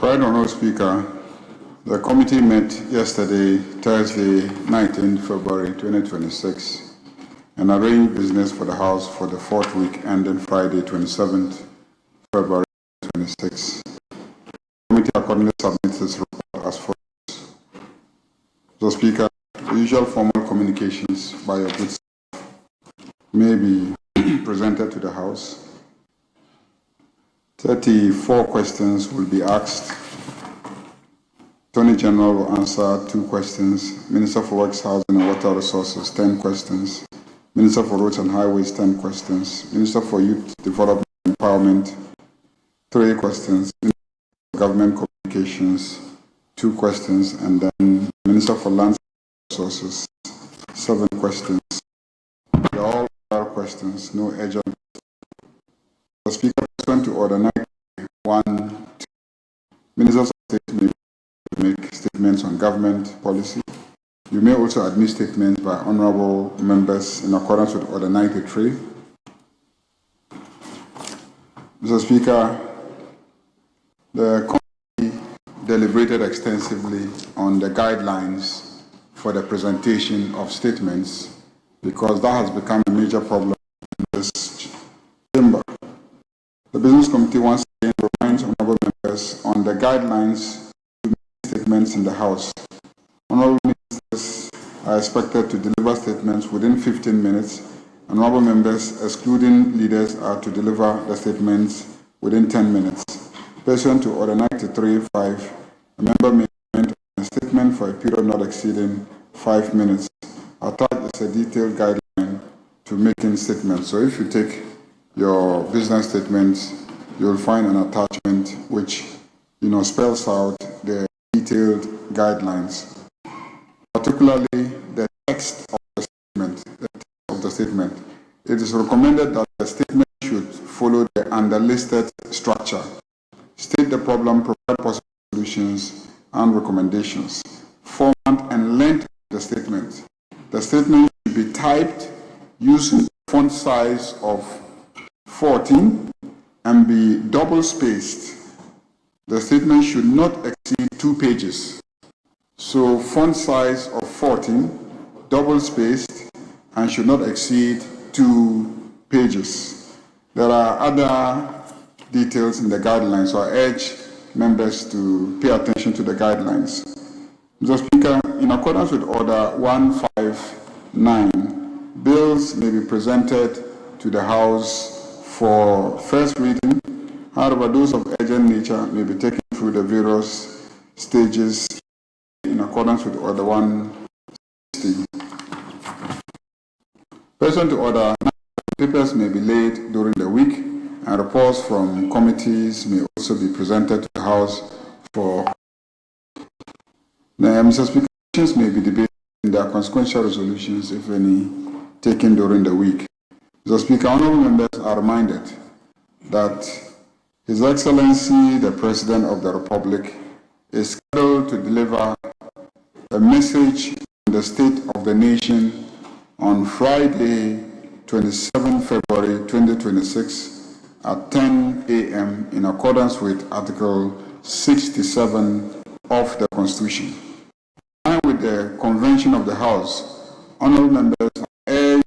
Right Honourable Speaker, the committee met yesterday, Thursday, 19th February 2026, and arranged business for the House for the fourth week ending Friday, 27th February 2026. The committee accordingly submits its report as follows. So, Speaker, the usual formal communications by your good staff may be presented to the House. 34 questions will be asked. Attorney General will answer 2 questions. Minister for Works, Housing and Water Resources, 10 questions. Minister for Roads and Highways, 10 questions. Minister for Youth Development and Empowerment, 3 questions. Minister for Government Communications, 2 questions. And then Minister for Land Resources, 7 questions. They're all oral questions, no urgent. The Speaker went to order 9.1. Ministers of State may make statements on government policy. You may also admit statements by honourable members in accordance with Order 93. Mr. Speaker, the committee deliberated extensively on the guidelines for the presentation of statements because that has become a major problem in this chamber. The Business Committee once again reminds honourable members on the guidelines to make statements in the House. Honourable ministers are expected to deliver statements within 15 minutes. Honourable members, excluding leaders, are to deliver the statements within 10 minutes. Pursuant to Order 93.5, a member may comment on a statement for a period not exceeding 5 minutes. Attached is a detailed guideline to making statements. So if you take your business statements, you'll find an attachment which spells out the detailed guidelines, particularly the text of the statement. It is recommended that the statement should follow the underlisted structure, state the problem, provide possible solutions and recommendations, format and length of the statement. The statement should be typed using font size of 14 and be double spaced. The statement should not exceed 2 pages. So font size of 14, double spaced, and should not exceed 2 pages. There are other details in the guidelines, so I urge members to pay attention to the guidelines. Mr. Speaker, in accordance with Order 159, bills may be presented to the House for first reading. However, those of urgent nature may be taken through the various stages in accordance with Order 160. Pursuant to Order, papers may be laid during the week, and reports from committees may also be presented to the House for. Mr. Speaker, questions may be debated in their consequential resolutions, if any, taken during the week. Mr. Speaker, honourable members are reminded that His Excellency, the President of the Republic, is scheduled to deliver a message on the state of the nation on Friday, 27 February 2026 at 10 a.m. in accordance with Article 67 of the Constitution. In line with the convention of the House, honourable members are urged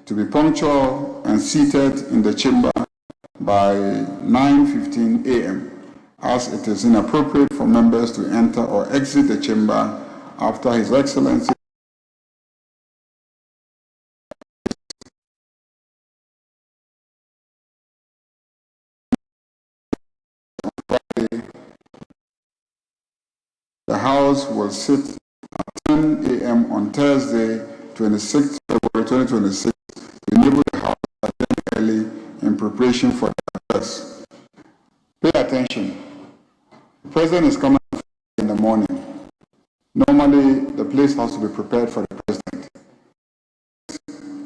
to be punctual and seated in the chamber by 9:15 a.m. as it is inappropriate for members to enter or exit the chamber after His Excellency the House will sit at 10 a.m. on Thursday, 26 February 2026 to enable the House to attend early in preparation for the address. Pay attention. The President is coming in the morning. Normally, the place has to be prepared for the President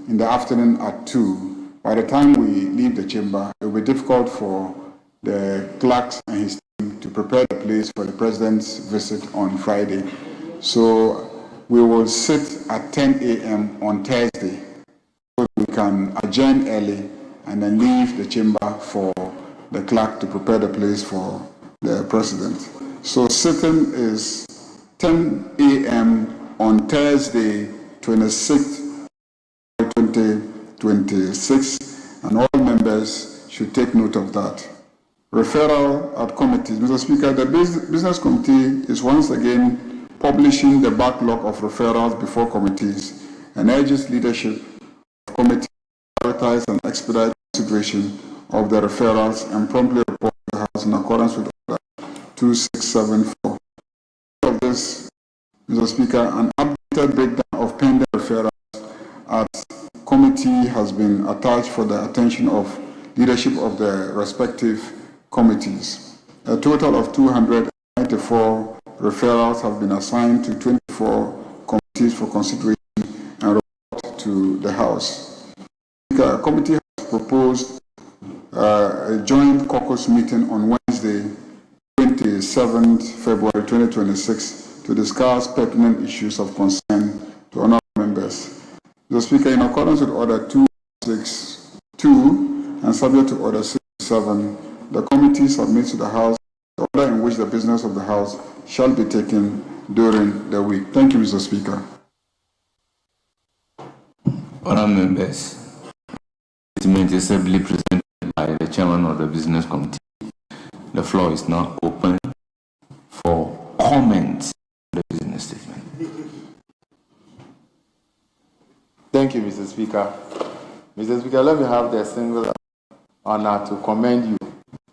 in the afternoon at 2. By the time we leave the chamber, it will be difficult for the clerks and his team to prepare the place for the President's visit on Friday. So we will sit at 10 a.m. on Thursday so we can adjourn early and then leave the chamber for the clerk to prepare the place for the president. So sitting is 10 a.m. on Thursday, 26th, 2026, and all members should take note of that. Referral at committees. Mr. Speaker, the Business Committee is once again publishing the backlog of referrals before committees and urges leadership of committees to prioritize and expedite consideration of the referrals and promptly report to the House in accordance with Order 2674. Of this, Mr. Speaker, an updated breakdown of pending referrals at committee has been attached for the attention of leadership of the respective committees. A total of 294 referrals have been assigned to 24 committees for consideration and report to the House. The committee has proposed a joint caucus meeting on Wednesday, 27th February 2026 to discuss pertinent issues of concern to honorable members. The Speaker, in accordance with Order 262 and subject to Order 67, the committee submits to the House the order in which the business of the House shall be taken during the week. Thank you, Mr. Speaker. Honourable members, the statement is ably presented by the chairman of the Business Committee. The floor is now open for comments on the business statement. Thank you, Mr. Speaker. Mr. Speaker, let me have the singular honor to commend you.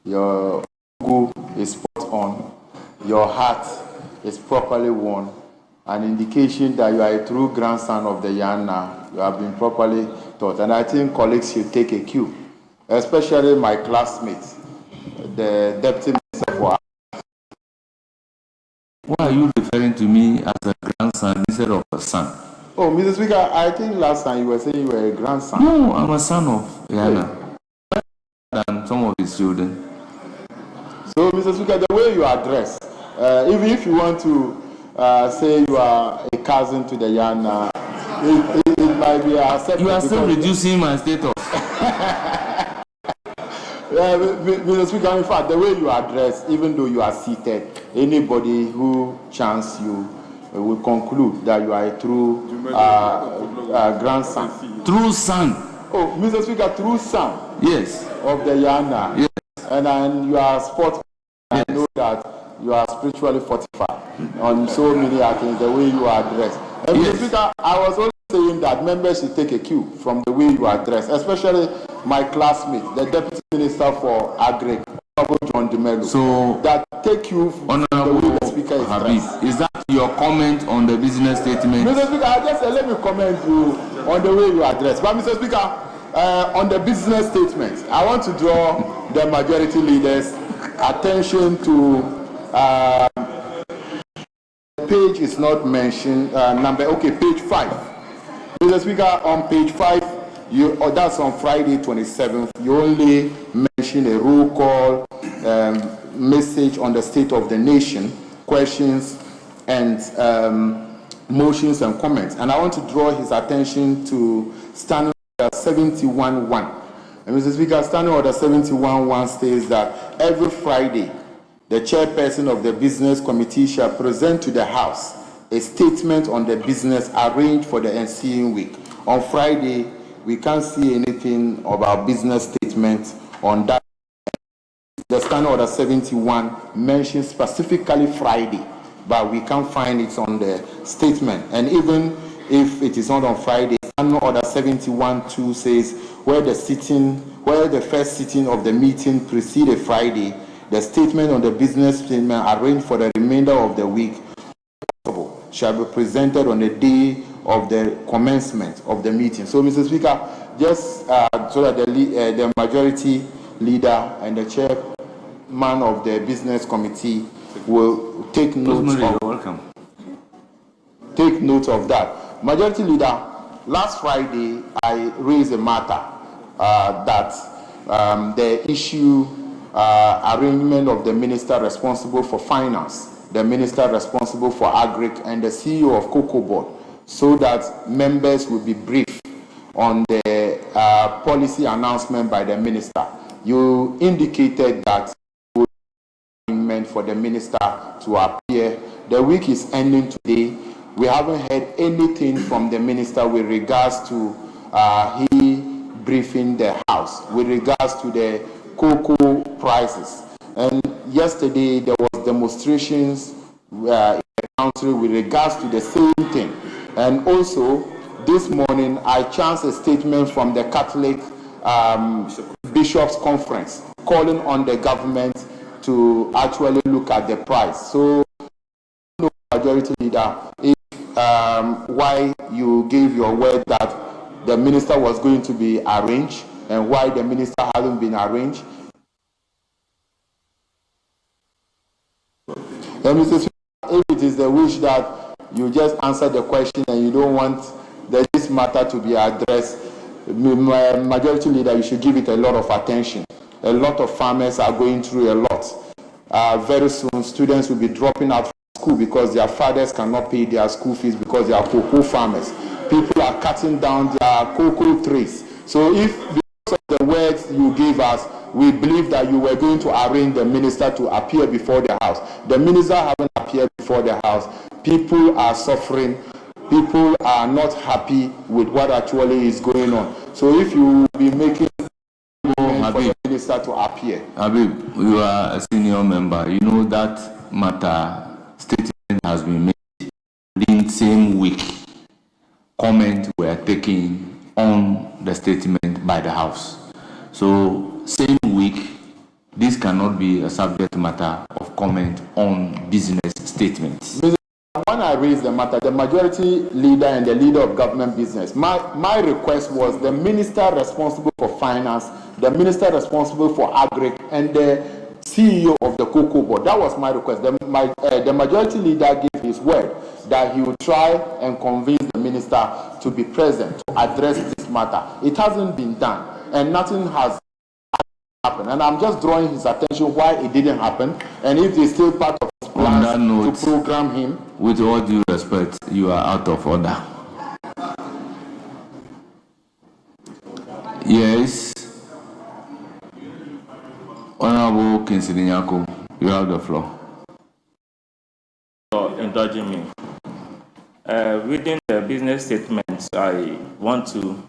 Your logo is spot on. Your hat is properly worn. An indication that you are a true grandson of the Yana. You have been properly taught. And I think colleagues should take a cue, especially my classmates, the Deputy Minister for. Why are you referring to me as a grandson instead of a son? Oh, Mr. Speaker, I think last time you were saying you were a grandson. No, I'm a son of Yana. Than some of his children. So, Mr. Speaker, the way you address, even if you want to say you are a cousin to the Yana, it might be accepted. You are still reducing my status. Mr. Speaker, in fact, the way you address, even though you are seated, anybody who chants you will conclude that you are a true grandson. True son. Oh, Mr. Speaker, true son. Yes. Of the Yana. Yes. And you are spot on. Yes. I know that you are spiritually fortified on so many things, the way you address. And yes. Mr. Speaker, I was only saying that members should take a cue from the way you address, especially my classmate, the Deputy Minister for Agri, Honorable John DeMello. So that take you from the way the Speaker is dressed. Is that your comment on the business statement? Mr. Speaker, I just let me comment you on the way you address. But Mr. Speaker, on the business statement, I want to draw the majority leaders' attention to page is not mentioned, page 5. Mr. Speaker, on page 5, that's on Friday 27th, you only mention a roll call message on the state of the nation, questions and motions and comments. And I want to draw his attention to standing 71.1. And Mr. Speaker, standing order 71.1 states that every Friday, the chairperson of the business committee shall present to the House a statement on the business arranged for the ensuing week. On Friday, we can't see anything about business statement on that. The standing order 71 mentions specifically Friday, but we can't find it on the statement. And even if it is not on Friday, Order 71.2 says where the first sitting of the meeting preceded Friday, the statement on the business statement arranged for the remainder of the week shall be presented on the day of the commencement of the meeting. So, Mr. Speaker, just so that the majority leader and the chairman of the business committee will take note of that. Majority leader, last Friday, I raised a matter that the issue arrangement of the minister responsible for finance, the minister responsible for agric, and the CEO of Cocoa Board, so that members will be briefed on the policy announcement by the minister. You indicated that you would appointment for the minister to appear. The week is ending today. We haven't heard anything from the minister with regards to he briefing the House with regards to the cocoa prices. And yesterday there was demonstrations in the country with regards to the same thing. And also this morning I chanced a statement from the Catholic Bishops' Conference calling on the government to actually look at the price. So, no, Majority Leader, if why you gave your word that the minister was going to be arranged and why the minister hasn't been arranged. And Mr. Speaker, if it is the wish that you just answer the question and you don't want this matter to be addressed, Majority Leader, you should give it a lot of attention. A lot of farmers are going through a lot. Very soon, students will be dropping out from school because their fathers cannot pay their school fees because they are cocoa farmers. People are cutting down their cocoa trees. So if because of the words you gave us, we believe that you were going to arrange the minister to appear before the House. The minister hasn't appeared before the House. People are suffering. People are not happy with what actually is going on. So if you will be making for the minister to appear. Habib, you are a senior member. You know that matter statement has been made in the same week. Comments were taken on the statement by the House. So same week, this cannot be a subject matter of comment on business statements. When I raised the matter, the Majority Leader and the Leader of Government Business, my request was the minister responsible for finance, the minister responsible for agric, and the CEO of the Cocoa Board. That was my request. The Majority Leader gave his word that he would try and convince the minister to be present to address this matter. It hasn't been done, and nothing has happened. And I'm just drawing his attention why it didn't happen, and if it's still part of his plans to program him. With all due respect, you are out of order. Yes. Honorable Kinsley Nyako, you have the floor. For indulging me. Reading the business statements, I want to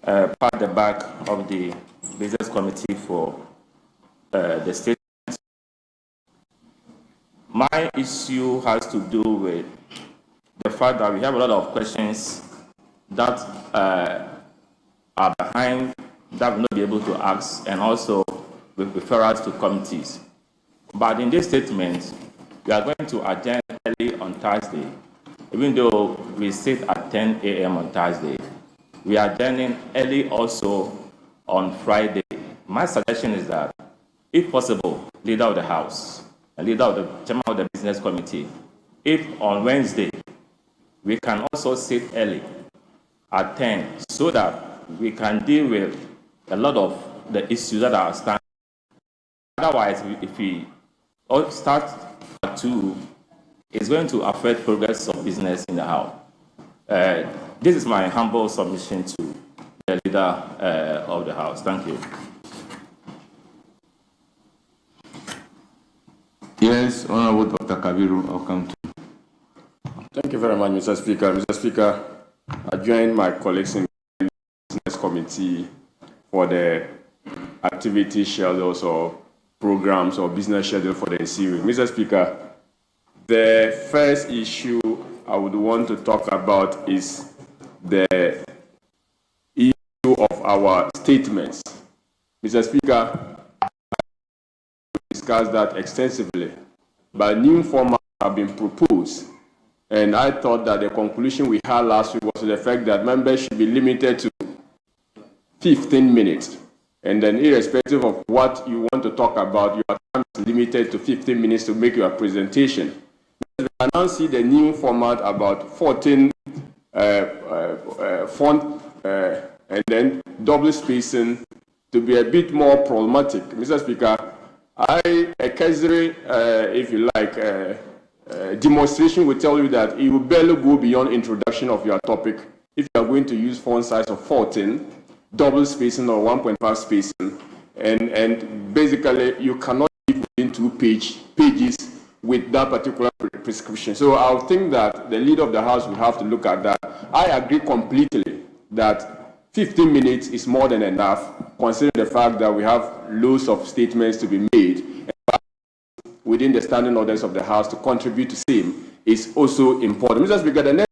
pat the back of the business committee for the statement. My issue has to do with the fact that we have a lot of questions that are behind that we will not be able to ask, and also with referrals to committees. But in this statement, we are going to adjourn early on Thursday. Even though we sit at 10 a.m. on Thursday, we are adjourning early also on Friday. My suggestion is that, if possible, Leader of the House, and Leader of the Chairman of the Business Committee, if on Wednesday we can also sit early at 10 so that we can deal with a lot of the issues that are standing. Otherwise, if we all start at 2, it's going to affect progress of business in the House. This is my humble submission to the Leader of the House. Thank you. Yes, Honorable Dr. Kabiru, welcome to. Thank you very much, Mr. Speaker. Mr. Speaker, I join my colleagues in the Business Committee for the activity schedules or programs or business schedule for the ensuing. Mr. Speaker, the first issue I would want to talk about is the issue of our statements. Mr. Speaker, discussed that extensively, but new formats have been proposed, and I thought that the conclusion we had last week was the fact that members should be limited to 15 minutes, and then irrespective of what you want to talk about, your time is limited to 15 minutes to make your presentation. We can now see the new format about 14 font and then double spacing to be a bit more problematic. Mr. Speaker, a casual, if you like, demonstration will tell you that it will barely go beyond introduction of your topic if you are going to use font size of 14, double spacing or 1.5 spacing, and basically you cannot give within 2 pages with that particular prescription. So I think that the leader of the house will have to look at that. I agree completely that 15 minutes is more than enough, considering the fact that we have loads of statements to be made within the standing orders of the house to contribute to same is also important. Mr. Speaker, the next